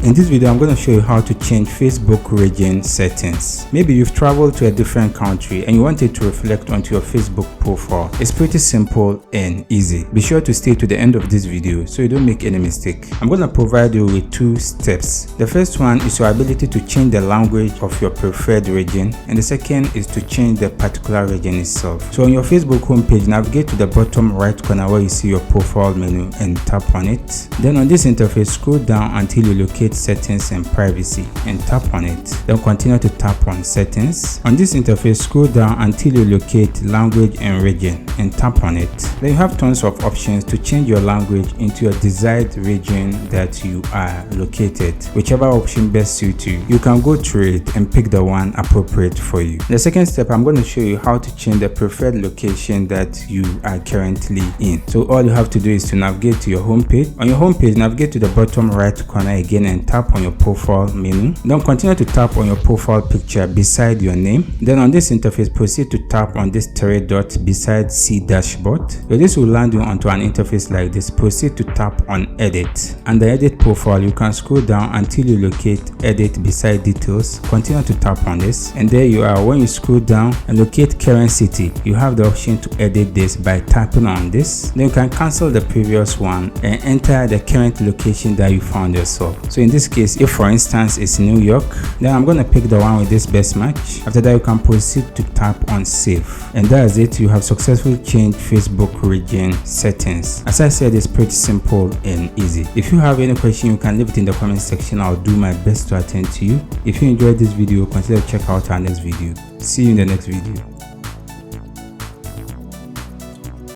In this video, I'm going to show you how to change Facebook region settings. Maybe you've traveled to a different country and you want it to reflect onto your Facebook profile. It's pretty simple and easy. Be sure to stay to the end of this video so you don't make any mistake. I'm going to provide you with 2 steps. The first one is your ability to change the language of your preferred region, and the second is to change the particular region itself. So on your Facebook homepage, navigate to the bottom right corner where you see your profile menu and tap on it. Then on this interface, scroll down until you locate settings and privacy and tap on it. Then continue to tap on settings. On this interface, scroll down until you locate language and region and tap on it. Then you have tons of options to change your language into your desired region that you are located. Whichever option best suits you, you can go through it and pick the one appropriate for you. The second step, I'm going to show you how to change the preferred location that you are currently in. So all you have to do is to navigate to your home page. On your home page, navigate to the bottom right corner again and tap on your profile menu. Then continue to tap on your profile picture beside your name. Then on this interface, proceed to tap on this 3 dots beside C dashboard. So this will land you onto an interface like this. Proceed to tap on edit. Under edit profile, you can scroll down until you locate edit beside details. Continue to tap on this, and there you are. When you scroll down and locate current city, you have the option to edit this by tapping on this. Then you can cancel the previous one and enter the current location that you found yourself. So in this case, if for instance it's New York, then I'm going to pick the one with this best match. After that, you can proceed to tap on save, and that's it. You have successfully changed Facebook region settings. As I said, it's pretty simple and easy. If you have any question, you can leave it in the comment section. I'll do my best to attend to you. If you enjoyed this video, consider check out our next video. See you in the next video.